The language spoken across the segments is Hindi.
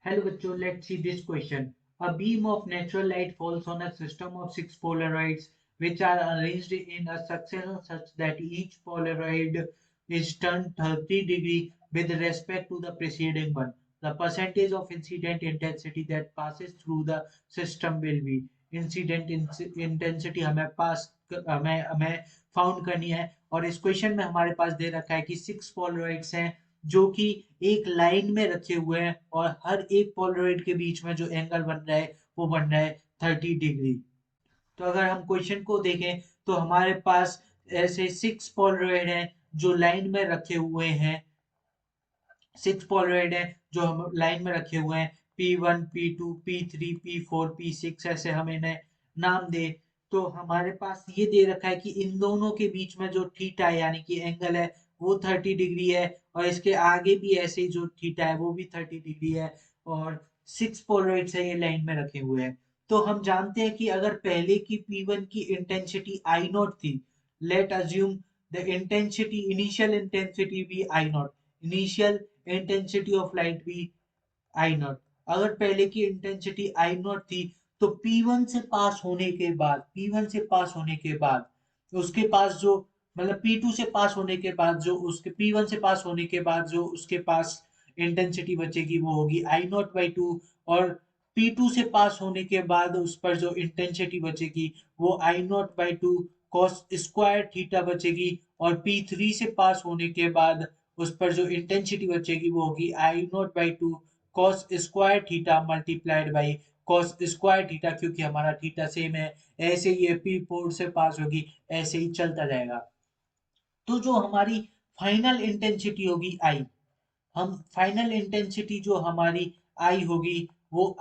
Hello bachcho, let's see this question. A beam of natural light falls on a system of six Polaroids which are arranged in a succession such that each Polaroid is turned 30 degree with respect to the preceding one. The percentage of incident intensity that passes through the system will be incident intensity हमें हमें फाउंड करनी है और इस क्वेश्चन में हमारे पास दे रखा है कि सिक्स पोलराइड्स हैं जो कि एक लाइन में रखे हुए हैं और हर एक पोलराइड के बीच में जो एंगल बन रहा है वो बन रहा है 30 डिग्री। तो अगर हम क्वेश्चन को देखें तो हमारे पास ऐसे सिक्स पोलराइड हैं जो लाइन में रखे हुए हैं। सिक्स पोलराइड हैं जो हम लाइन में रखे हुए हैं P1 P2 P3 P4 P6 ऐसे हम इन्हें नाम दे। तो हमारे पास ये दे रखा है कि इन दोनों के बीच में जो थीटा है यानी कि एंगल है वो 30 डिग्री है और इसके आगे भी ऐसे ही जो थीटा है वो भी 30 डिग्री है और सिक्स पोलराइड से ये लाइन में रखे हुए हैं। तो हम जानते हैं कि अगर पहले की P1 की इंटेंसिटी आई नॉट थी, let assume the intensity initial intensity भी I naught, initial intensity of light भी आई नॉट। अगर पहले की इंटेंसिटी आई नॉट थी तो P1 से पास होने के बाद, P1 से पास होने के बाद उसके पास जो मतलब P2 से पास होने के बाद जो उसके P1 से पास होने के बाद जो उसके पास इंटेंसिटी बचेगी वो होगी आई नॉट बाई टू और P2 से पास होने के बाद उस पर जो इंटेंसिटी बचेगी वो I naught by two cos square theta बचेगी और P3 से पास होने के बाद उस पर जो इंटेंसिटी बचेगी वो होगी I naught by two cos square theta multiplied by cos square theta क्योंकि हमारा थीटा सेम है। ऐसे ही P4 से पास होगी, ऐसे ही चलता जाएगा। तो जो हमारी फाइनल इंटेंसिटी होगी आई, हम फाइनल इंटेंसिटी जो हमारी आई होगी वो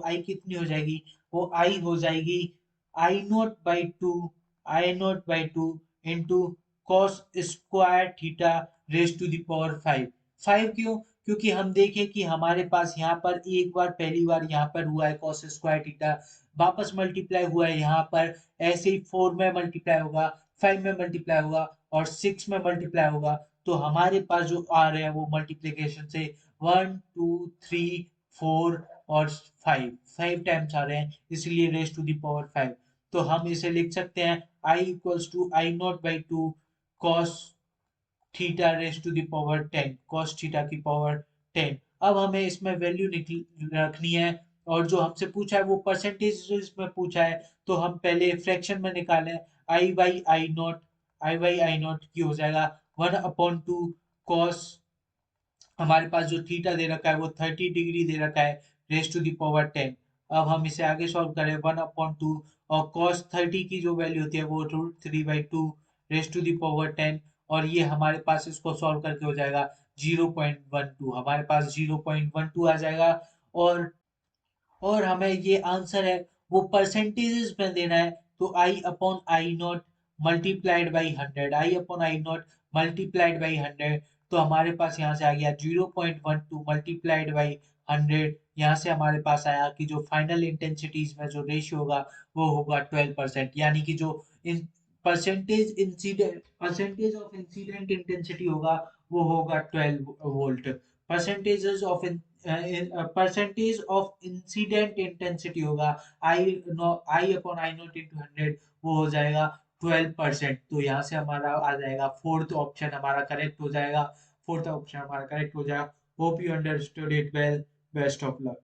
आई कितनी हो जाएगी, वो आई हो जाएगी I naught by two, I naught by two into cos square theta raise to the power 5। 5 क्यों? क्योंकि हम देखें कि हमारे पास यहाँ पर एक बार पहली बार यहाँ पर हुआ है कॉस स्क्वायर थीटा, वापस मल्टीप्लाई हुआ है यहाँ पर, ऐसे ही 4 में मल्टीप्लाई होगा, 5 में मल्टीप्लाई होगा और 6 में मल्टीप्लाई होगा। तो हमारे पास जो आ रहे हैं वो मल्टीप्लीकेशन से 1 2 3 4 और 5 टाइम्स आ रहे हैं, इसलिए रेज टू दावर 5। तो हम इसे लिख सकते हैं I equals to I naught by two cos theta raise to the power 10, cos theta की पावर 10। अब हमें इसमें वैल्यू रखनी है और जो हमसे पूछा है वो परसेंटेज में पूछा है तो हम पहले फ्रैक्शन में निकालें। I by I naught, I by I naught की हो जाएगा 1/2 कॉस, हमारे पास जो थीटा दे रखा है वो 30 डिग्री दे रखा है रेज टू दावर 10। अब हम इसे आगे सॉल्व करें 1/2 और cos 30 की जो वैल्यू होती है वो √3/2 रेज टू दावर 10 और ये हमारे पास इसको सॉल्व करके हो जाएगा 0.12, हमारे पास 0.12 आ जाएगा। और और हमें ये आंसर है वो परसेंटेजेस में देना है तो I upon I naught multiplied by 100, I upon I naught multiplied by 100। तो हमारे पास यहाँ से आ गया 0.12 मल्टीप्लाइड बाई 100। यहाँ से हमारे पास आया कि जो फाइनल इंटेंसिटीज में जो रेशियो होगा वो होगा 12%, यानी कि जो in percentage of incident intensity होगा वो होगा 12 volt. Percentages of percentage of incident intensity होगा आई अपॉन आई नॉट इंटू 100, वो हो जाएगा 12%। तो यहाँ से हमारा आ जाएगा फोर्थ ऑप्शन हमारा करेक्ट हो जाएगा, फोर्थ ऑप्शन हमारा करेक्ट हो जाएगा। Hope you understood it well, best of luck.